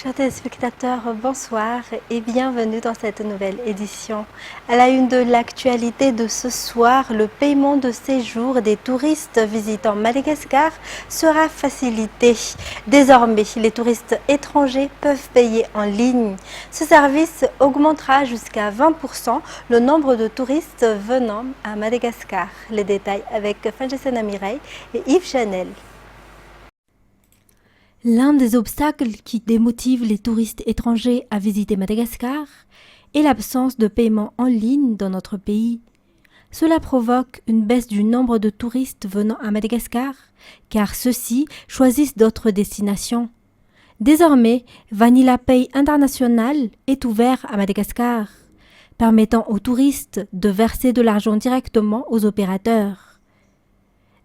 Chers téléspectateurs, bonsoir et bienvenue dans cette nouvelle édition. À la une de l'actualité de ce soir, le paiement de séjour des touristes visitant Madagascar sera facilité. Désormais, les touristes étrangers peuvent payer en ligne. Ce service augmentera jusqu'à 20% le nombre de touristes venant à Madagascar. Les détails avec Fanjessena Mireille et Yves Chanel. L'un des obstacles qui démotive les touristes étrangers à visiter Madagascar est l'absence de paiement en ligne dans notre pays. Cela provoque une baisse du nombre de touristes venant à Madagascar, car ceux-ci choisissent d'autres destinations. Désormais, Vanilla Pay International est ouvert à Madagascar, permettant aux touristes de verser de l'argent directement aux opérateurs.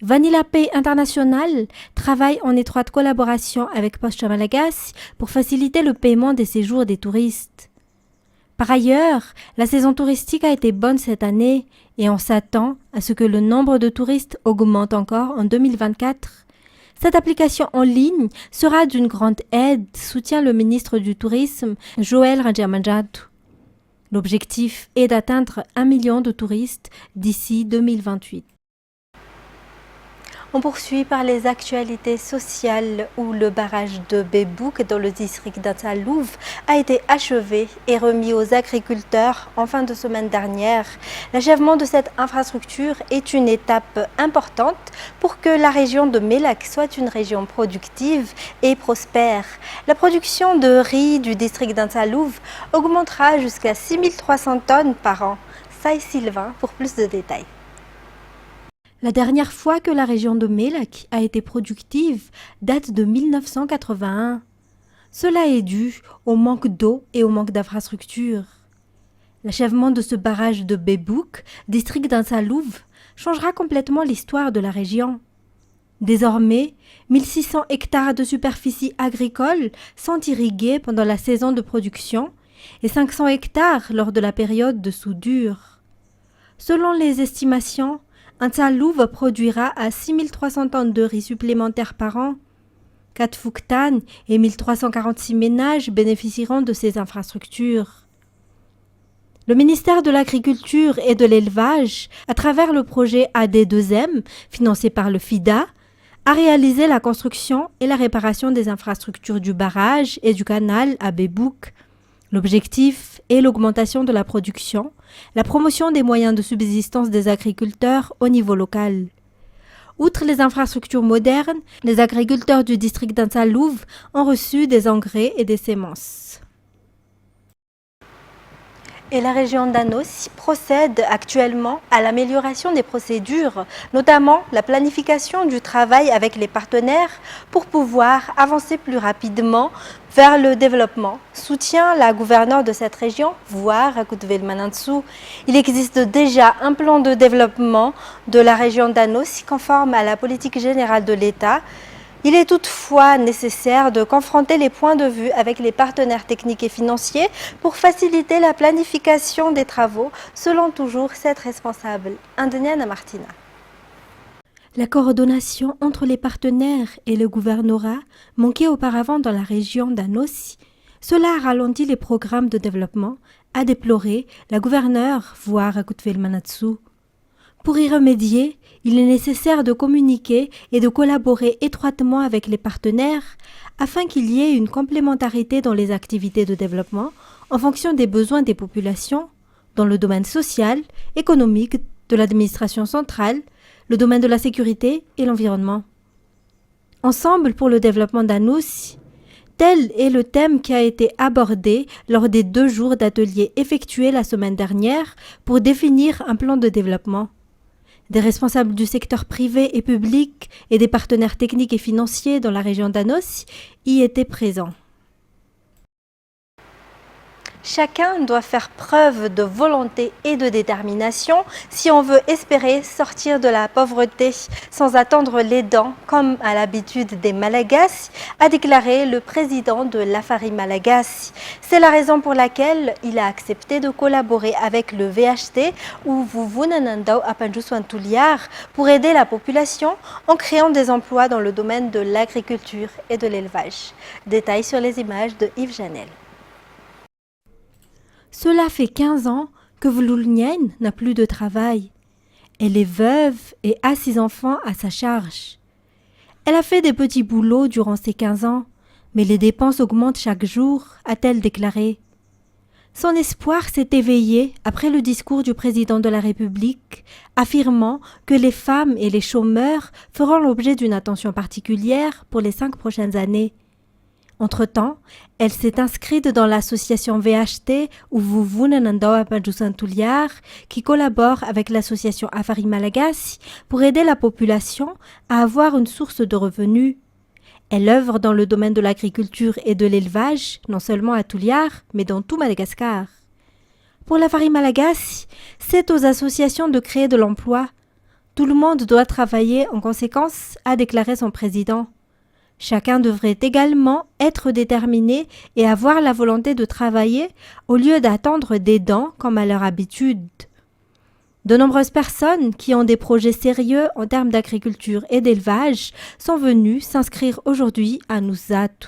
Vanilla Pay International travaille en étroite collaboration avec Poste Malagasy pour faciliter le paiement des séjours des touristes. Par ailleurs, la saison touristique a été bonne cette année et on s'attend à ce que le nombre de touristes augmente encore en 2024. Cette application en ligne sera d'une grande aide, soutient le ministre du Tourisme, Joël Radjamanjatu. L'objectif est d'atteindre 1 million de touristes d'ici 2028. On poursuit par les actualités sociales où le barrage de Bebouk dans le district d'Atsalouvre a été achevé et remis aux agriculteurs en fin de semaine dernière. L'achèvement de cette infrastructure est une étape importante pour que la région de Mélak soit une région productive et prospère. La production de riz du district d'Atsalouvre augmentera jusqu'à 6300 tonnes par an. Saï Sylvain pour plus de détails. La dernière fois que la région de Mélak a été productive date de 1981. Cela est dû au manque d'eau et au manque d'infrastructures. L'achèvement de ce barrage de Bebouk, district d'Atsalouvre, changera complètement l'histoire de la région. Désormais, 1600 hectares de superficie agricole sont irrigués pendant la saison de production et 500 hectares lors de la période de soudure. Selon les estimations, Atsalouvre produira à 6300 tonnes de riz supplémentaires par an. Katfouktan et 1346 ménages bénéficieront de ces infrastructures. Le ministère de l'Agriculture et de l'Élevage, à travers le projet AD2M, financé par le FIDA, a réalisé la construction et la réparation des infrastructures du barrage et du canal à Bebouk. L'objectif est l'augmentation de la production, la promotion des moyens de subsistance des agriculteurs au niveau local. Outre les infrastructures modernes, les agriculteurs du district d'Atsalouvre ont reçu des engrais et des semences. Et la région d'Anos procède actuellement à l'amélioration des procédures, notamment la planification du travail avec les partenaires pour pouvoir avancer plus rapidement vers le développement. Soutient la gouverneure de cette région, voire Akutvel Manantsu. Il existe déjà un plan de développement de la région d'Anos conforme à la politique générale de l'État. Il est toutefois nécessaire de confronter les points de vue avec les partenaires techniques et financiers pour faciliter la planification des travaux, selon toujours cette responsable, Indeniana Martina. La coordination entre les partenaires et le gouvernorat manquait auparavant dans la région d'Anos. Cela a ralenti les programmes de développement, a déploré la gouverneure, voire Akutvel Manantsu. Pour y remédier, il est nécessaire de communiquer et de collaborer étroitement avec les partenaires afin qu'il y ait une complémentarité dans les activités de développement en fonction des besoins des populations dans le domaine social, économique, de l'administration centrale, le domaine de la sécurité et l'environnement. Ensemble pour le développement d'Anos, tel est le thème qui a été abordé lors des 2 jours d'ateliers effectués la semaine dernière pour définir un plan de développement. Des responsables du secteur privé et public et des partenaires techniques et financiers dans la région d'Anos y étaient présents. Chacun doit faire preuve de volonté et de détermination si on veut espérer sortir de la pauvreté sans attendre les dents, comme à l'habitude des Malagasy, a déclaré le président de l'Afari Malagasy. C'est la raison pour laquelle il a accepté de collaborer avec le VHT ou Vuvunanandao Apanjuswantuliar pour aider la population en créant des emplois dans le domaine de l'agriculture et de l'élevage. Détails sur les images de Yves Janel. Cela fait 15 ans que Vloulnien n'a plus de travail. Elle est veuve et a 6 enfants à sa charge. Elle a fait des petits boulots durant ces 15 ans, mais les dépenses augmentent chaque jour, a-t-elle déclaré. Son espoir s'est éveillé après le discours du président de la République, affirmant que les femmes et les chômeurs feront l'objet d'une attention particulière pour les 5 prochaines années. Entre-temps, elle s'est inscrite dans l'association VHT ou Vuvunanandao Apanjuswantuliar qui collabore avec l'association Afari Malagasy pour aider la population à avoir une source de revenus. Elle œuvre dans le domaine de l'agriculture et de l'élevage, non seulement à Tuliar, mais dans tout Madagascar. Pour l'Afari Malagasy, c'est aux associations de créer de l'emploi. Tout le monde doit travailler en conséquence, a déclaré son président. Chacun devrait également être déterminé et avoir la volonté de travailler au lieu d'attendre des dents comme à leur habitude. De nombreuses personnes qui ont des projets sérieux en termes d'agriculture et d'élevage sont venues s'inscrire aujourd'hui à Nusatu.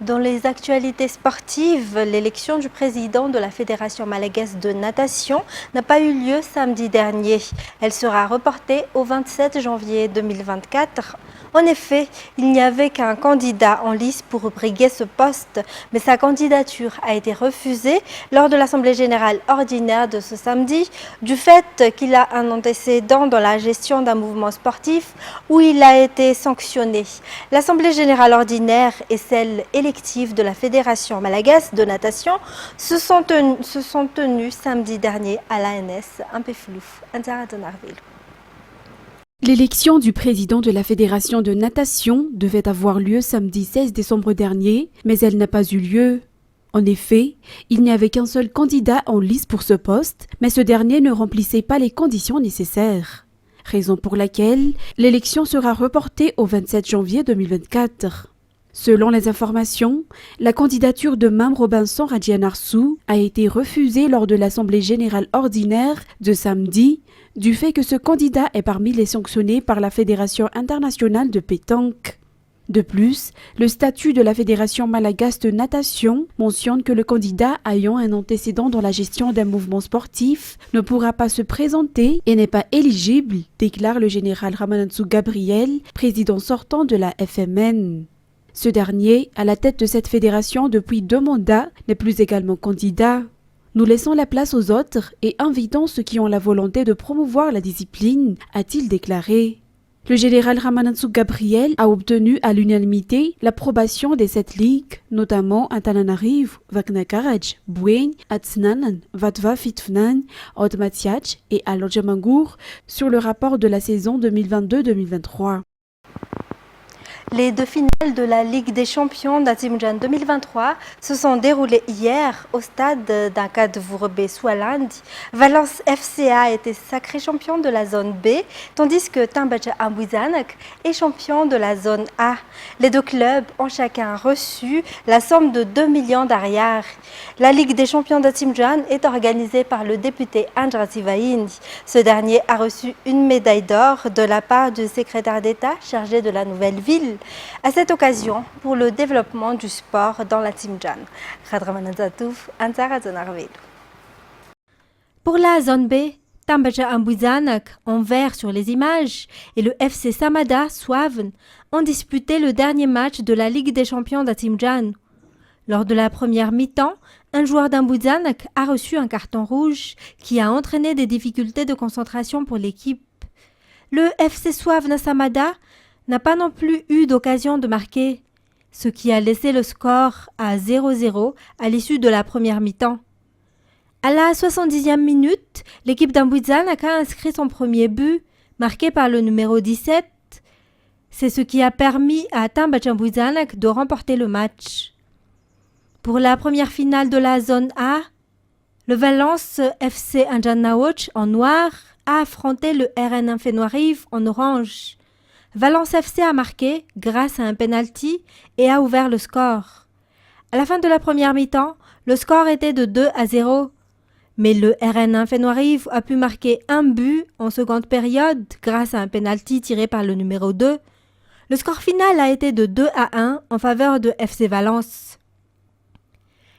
Dans les actualités sportives, l'élection du président de la Fédération malagaise de natation n'a pas eu lieu samedi dernier. Elle sera reportée au 27 janvier 2024. En effet, il n'y avait qu'un candidat en lice pour briguer ce poste, mais sa candidature a été refusée lors de l'Assemblée générale ordinaire de ce samedi, du fait qu'il a un antécédent dans la gestion d'un mouvement sportif où il a été sanctionné. L'Assemblée générale ordinaire et celle élective de la Fédération malagaise de natation se sont tenues samedi dernier à l'ANS Impeflouf, Antaradonarville. L'élection du président de la Fédération de natation devait avoir lieu samedi 16 décembre dernier, mais elle n'a pas eu lieu. En effet, il n'y avait qu'un seul candidat en lice pour ce poste, mais ce dernier ne remplissait pas les conditions nécessaires. Raison pour laquelle l'élection sera reportée au 27 janvier 2024. Selon les informations, la candidature de Mam Robinson Radjianarsou a été refusée lors de l'Assemblée générale ordinaire de samedi, du fait que ce candidat est parmi les sanctionnés par la Fédération internationale de pétanque. De plus, le statut de la Fédération malagasse de natation mentionne que le candidat ayant un antécédent dans la gestion d'un mouvement sportif ne pourra pas se présenter et n'est pas éligible, déclare le général Ramanantsoa Gabriel, président sortant de la FMN. Ce dernier, à la tête de cette fédération depuis 2 mandats, n'est plus également candidat. Nous laissons la place aux autres et invitons ceux qui ont la volonté de promouvoir la discipline, a-t-il déclaré. Le général Ramanantsoa Gabriel a obtenu à l'unanimité l'approbation des 7 ligues, notamment Antananarivo, Vaknakaraj, Boueng, Atsnanan, Vatva Fitfnan, Odmatiach et Alodjamangour sur le rapport de la saison 2022-2023. Les 2 finales de la Ligue des champions d'Atimjan 2023 se sont déroulées hier au stade d'Ankadvurbe-Soualandi. Valence FCA a été sacré champion de la zone B, tandis que Tambaja Ambuizanak est champion de la zone A. Les 2 clubs ont chacun reçu la somme de 2 millions d'ariars. La Ligue des champions d'Atimjan est organisée par le député Andra Sivaïni. Ce dernier a reçu une médaille d'or de la part du secrétaire d'État chargé de la nouvelle ville. À cette occasion, pour le développement du sport dans la Timjan. Pour la zone B, Tambaja Ambuizanak, en vert sur les images, et le FC Samada Souaven ont disputé le dernier match de la Ligue des champions d'Atimjan. Lors de la première mi-temps, un joueur d'Ambuizanak a reçu un carton rouge qui a entraîné des difficultés de concentration pour l'équipe. Le FC Souaven Samada n'a pas non plus eu d'occasion de marquer, ce qui a laissé le score à 0-0 à l'issue de la première mi-temps. À la 70e minute, l'équipe d'Ambuizanak a inscrit son premier but, marqué par le numéro 17. C'est ce qui a permis à Tambaja Ambuizanak de remporter le match. Pour la première finale de la zone A, le Valence FC Indianaouch en noir a affronté le RN Fénois-Rive en orange. Valence FC a marqué grâce à un penalty et a ouvert le score. À la fin de la première mi-temps, le score était de 2-0. Mais le RN Fénois-Rive a pu marquer un but en seconde période grâce à un penalty tiré par le numéro 2. Le score final a été de 2-1 en faveur de FC Valence.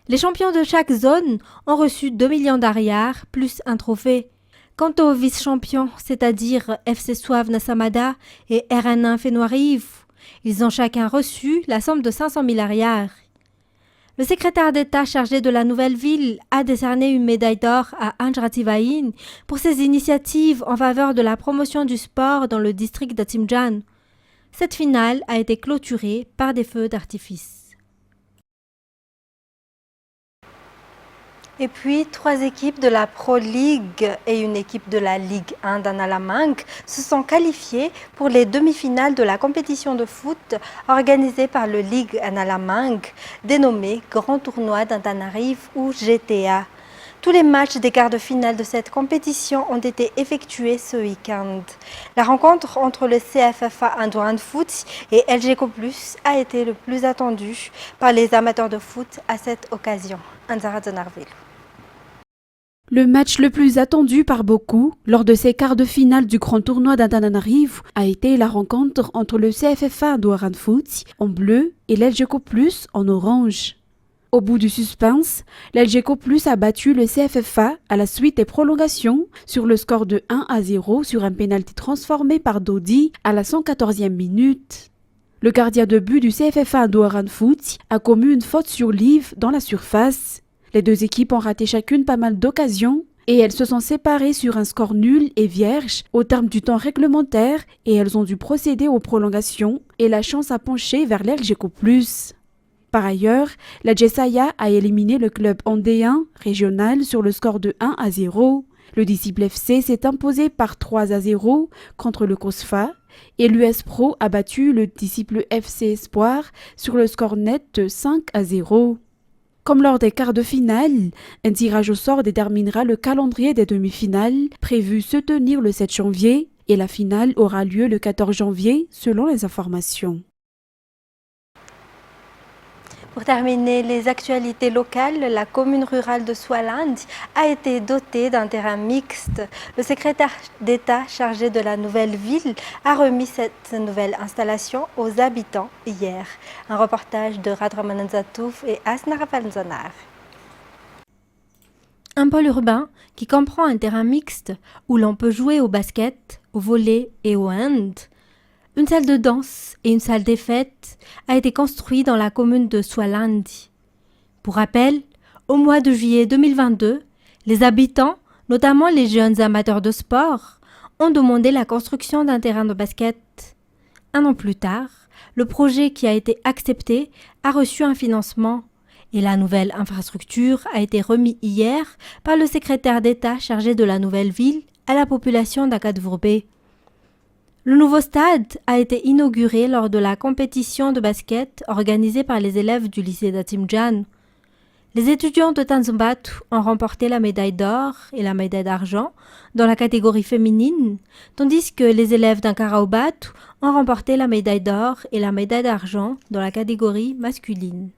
Les champions de chaque zone ont reçu 2 millions d'ariars plus un trophée. Quant aux vice-champions, c'est-à-dire FC Soave Nassamada et RN Fénois-Rive, ils ont chacun reçu la somme de 500 000 ariars. Le secrétaire d'État chargé de la nouvelle ville a décerné une médaille d'or à Anjrativaïn pour ses initiatives en faveur de la promotion du sport dans le district d'Atimjan. Cette finale a été clôturée par des feux d'artifice. Et puis, 3 équipes de la Pro League et une équipe de la Ligue 1 d'Analamangue se sont qualifiées pour les demi-finales de la compétition de foot organisée par le Ligue Analamangue, dénommée Grand Tournoi d'Antananarive ou GTA. Tous les matchs des quarts de finale de cette compétition ont été effectués ce week-end. La rencontre entre le CFFA Andouran Foot et LGCO+, a été le plus attendue par les amateurs de foot à cette occasion. Anzara Zonarville. Le match le plus attendu par beaucoup lors de ces quarts de finale du grand tournoi d'Antananarive a été la rencontre entre le CFFA Andouran Foot en bleu et l'LGCO+ en orange. Au bout du suspense, l'LGCO+ a battu le CFFA à la suite des prolongations sur le score de 1-0 sur un pénalty transformé par Dodi à la 114e minute. Le gardien de but du CFFA Andouran Foot a commis une faute sur Liv dans la surface. Les deux équipes ont raté chacune pas mal d'occasions et elles se sont séparées sur un score nul et vierge au terme du temps réglementaire et elles ont dû procéder aux prolongations et la chance a penché vers l'LGCO+. Par ailleurs, la Jessaya a éliminé le club andéen régional sur le score de 1-0. Le Disciple FC s'est imposé par 3-0 contre le COSFA et l'US Pro a battu le Disciple FC Espoir sur le score net de 5-0. Comme lors des quarts de finale, un tirage au sort déterminera le calendrier des demi-finales prévu se tenir le 7 janvier et la finale aura lieu le 14 janvier selon les informations. Pour terminer les actualités locales, la commune rurale de Swaland a été dotée d'un terrain mixte. Le secrétaire d'État chargé de la nouvelle ville a remis cette nouvelle installation aux habitants hier. Un reportage de Radraman Zatouf et Asnara Falzonar. Un pôle urbain qui comprend un terrain mixte où l'on peut jouer au basket, au volley et au hand. Une salle de danse et une salle des fêtes a été construite dans la commune de Swaland. Pour rappel, au mois de juillet 2022, les habitants, notamment les jeunes amateurs de sport, ont demandé la construction d'un terrain de basket. Un an plus tard, le projet qui a été accepté a reçu un financement et la nouvelle infrastructure a été remise hier par le secrétaire d'État chargé de la nouvelle ville à la population d'Akadvourbé. Le nouveau stade a été inauguré lors de la compétition de basket organisée par les élèves du lycée d'Atimjan. Les étudiants de Tanzambatu ont remporté la médaille d'or et la médaille d'argent dans la catégorie féminine, tandis que les élèves d'Ankaraobatu ont remporté la médaille d'or et la médaille d'argent dans la catégorie masculine.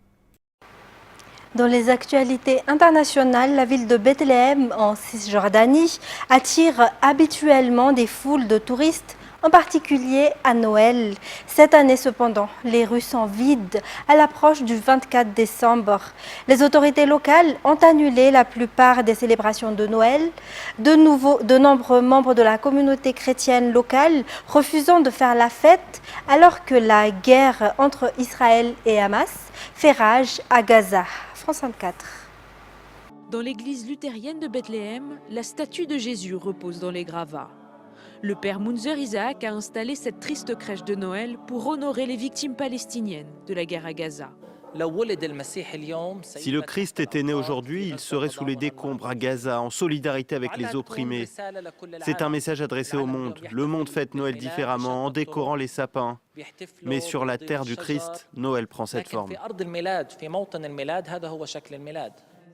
Dans les actualités internationales, la ville de Bethléem en Cisjordanie attire habituellement des foules de touristes, en particulier à Noël. Cette année cependant, les rues sont vides à l'approche du 24 décembre. Les autorités locales ont annulé la plupart des célébrations de Noël. De nombreux membres de la communauté chrétienne locale refusant de faire la fête alors que la guerre entre Israël et Hamas fait rage à Gaza. France 24. Dans l'église luthérienne de Bethléem, la statue de Jésus repose dans les gravats. Le père Munzer Isaac a installé cette triste crèche de Noël pour honorer les victimes palestiniennes de la guerre à Gaza. Si le Christ était né aujourd'hui, il serait sous les décombres à Gaza, en solidarité avec les opprimés. C'est un message adressé au monde. Le monde fête Noël différemment, en décorant les sapins. Mais sur la terre du Christ, Noël prend cette forme.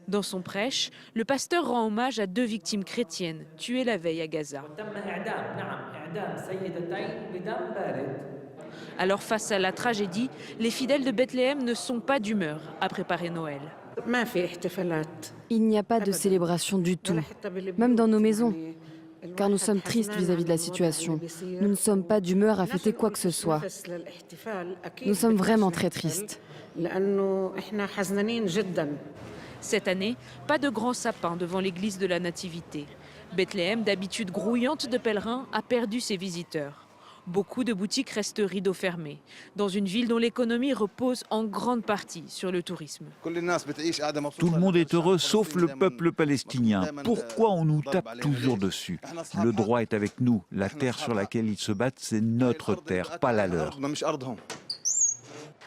Dans son prêche, le pasteur rend hommage à 2 victimes chrétiennes tuées la veille à Gaza. Alors face à la tragédie, les fidèles de Bethléem ne sont pas d'humeur à préparer Noël. Il n'y a pas de célébration du tout, même dans nos maisons, car nous sommes tristes vis-à-vis de la situation. Nous ne sommes pas d'humeur à fêter quoi que ce soit. Nous sommes vraiment très tristes. Cette année, pas de grand sapin devant l'église de la Nativité. Bethléem, d'habitude grouillante de pèlerins, a perdu ses visiteurs. Beaucoup de boutiques restent rideaux fermés, dans une ville dont l'économie repose en grande partie sur le tourisme. Tout le monde est heureux, sauf le peuple palestinien. Pourquoi on nous tape toujours dessus? Le droit est avec nous. La terre sur laquelle ils se battent, c'est notre terre, pas la leur.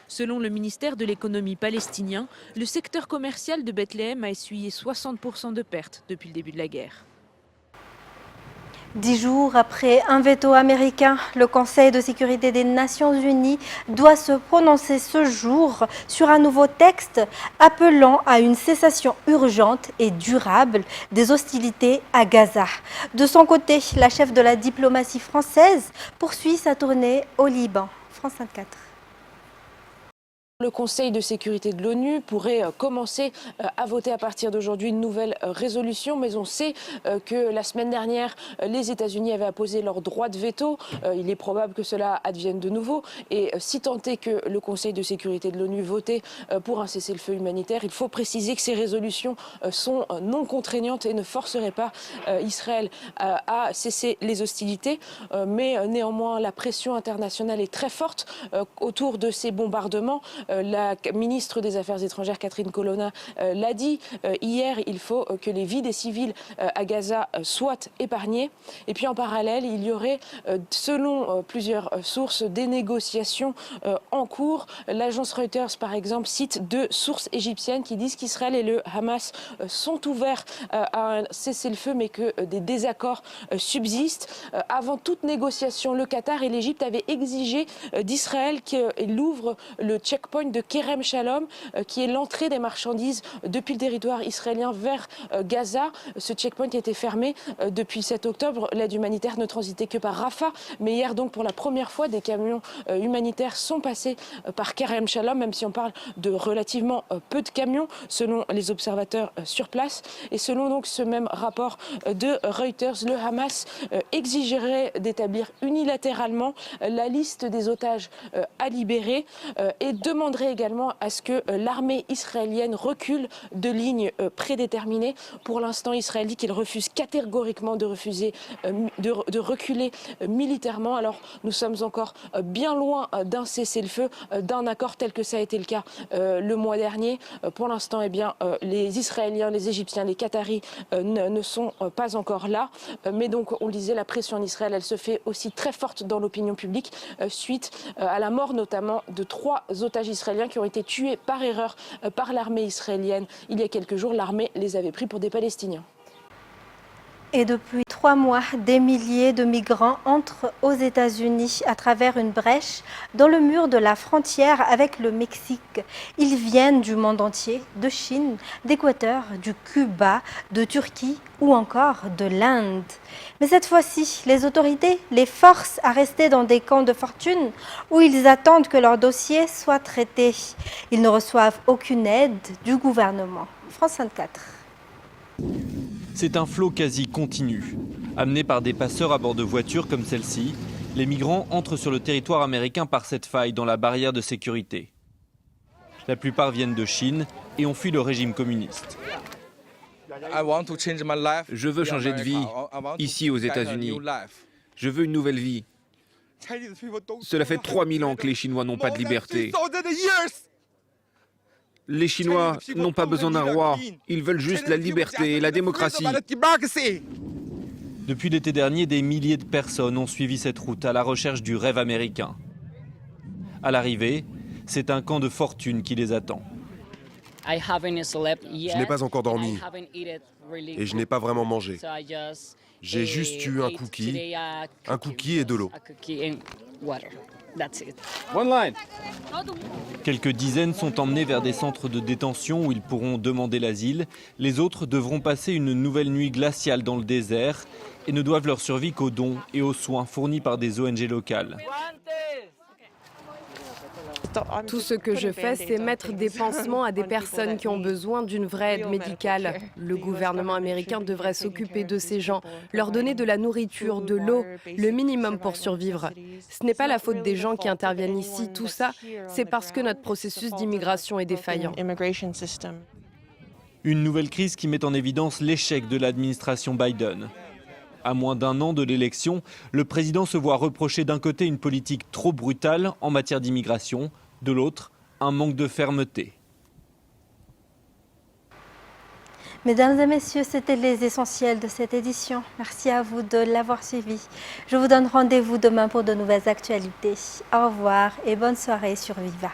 Selon le ministère de l'économie palestinien, le secteur commercial de Bethléem a essuyé 60% de pertes depuis le début de la guerre. 10 jours après un veto américain, le Conseil de sécurité des Nations Unies doit se prononcer ce jour sur un nouveau texte appelant à une cessation urgente et durable des hostilités à Gaza. De son côté, la chef de la diplomatie française poursuit sa tournée au Liban. France 24. Le Conseil de sécurité de l'ONU pourrait commencer à voter à partir d'aujourd'hui une nouvelle résolution, mais on sait que la semaine dernière, les États-Unis avaient apposé leur droit de veto. Il est probable que cela advienne de nouveau. Et si tant est que le Conseil de sécurité de l'ONU votait pour un cessez-le-feu humanitaire, il faut préciser que ces résolutions sont non contraignantes et ne forceraient pas Israël à cesser les hostilités. Mais néanmoins, la pression internationale est très forte autour de ces bombardements. La ministre des Affaires étrangères, Catherine Colonna, l'a dit hier, il faut que les vies des civils à Gaza soient épargnées. Et puis en parallèle, il y aurait, selon plusieurs sources, des négociations en cours. L'agence Reuters, par exemple, cite 2 sources égyptiennes qui disent qu'Israël et le Hamas sont ouverts à un cessez-le-feu, mais que des désaccords subsistent. Avant toute négociation, le Qatar et l'Égypte avaient exigé d'Israël qu'il ouvre le checkpoint de Kerem Shalom, qui est l'entrée des marchandises depuis le territoire israélien vers Gaza. Ce checkpoint était fermé depuis le 7 octobre. L'aide humanitaire ne transitait que par Rafah. Mais hier, donc, pour la première fois, des camions humanitaires sont passés par Kerem Shalom, même si on parle de relativement peu de camions, selon les observateurs sur place. Et selon donc ce même rapport de Reuters, le Hamas exigerait d'établir unilatéralement la liste des otages à libérer et demanderait également à ce que l'armée israélienne recule de lignes prédéterminées. Pour l'instant, Israël dit qu'il refuse catégoriquement de reculer militairement. Alors nous sommes encore bien loin d'un cessez-le-feu, d'un accord tel que ça a été le cas le mois dernier. Pour l'instant, eh bien, les Israéliens, les Égyptiens, les Qataris ne sont pas encore là. Mais donc, on le disait, la pression en Israël, elle se fait aussi très forte dans l'opinion publique suite à la mort notamment de 3 otages israéliens qui ont été tués par erreur par l'armée israélienne. Il y a quelques jours, l'armée les avait pris pour des Palestiniens. Et depuis 3 mois, des milliers de migrants entrent aux États-Unis à travers une brèche dans le mur de la frontière avec le Mexique. Ils viennent du monde entier, de Chine, d'Équateur, du Cuba, de Turquie ou encore de l'Inde. Mais cette fois-ci, les autorités les forcent à rester dans des camps de fortune où ils attendent que leur dossier soit traité. Ils ne reçoivent aucune aide du gouvernement. France 24. C'est un flot quasi continu. Amenés par des passeurs à bord de voitures comme celle-ci, les migrants entrent sur le territoire américain par cette faille dans la barrière de sécurité. La plupart viennent de Chine et ont fui le régime communiste. Je veux changer de vie, ici aux États-Unis. Je veux une nouvelle vie. Cela fait 3000 ans que les Chinois n'ont pas de liberté. Les Chinois n'ont pas besoin d'un roi, ils veulent juste la liberté et la démocratie. Depuis l'été dernier, des milliers de personnes ont suivi cette route à la recherche du rêve américain. À l'arrivée, C'est un camp de fortune qui les attend. Je n'ai pas encore dormi et je n'ai pas vraiment mangé. J'ai juste eu un cookie et de l'eau. Quelques dizaines sont emmenés vers des centres de détention où ils pourront demander l'asile. Les autres devront passer une nouvelle nuit glaciale dans le désert et ne doivent leur survie qu'aux dons et aux soins fournis par des ONG locales. Tout ce que je fais, c'est mettre des pansements à des personnes qui ont besoin d'une vraie aide médicale. Le gouvernement américain devrait s'occuper de ces gens, leur donner de la nourriture, de l'eau, le minimum pour survivre. Ce n'est pas la faute des gens qui interviennent ici, tout ça, c'est parce que notre processus d'immigration est défaillant. Une nouvelle crise qui met en évidence l'échec de l'administration Biden. À moins d'un an de l'élection, le président se voit reprocher d'un côté une politique trop brutale en matière d'immigration, de l'autre, un manque de fermeté. Mesdames et messieurs, c'était les essentiels de cette édition. Merci à vous de l'avoir suivi. Je vous donne rendez-vous demain pour de nouvelles actualités. Au revoir et bonne soirée sur Viva.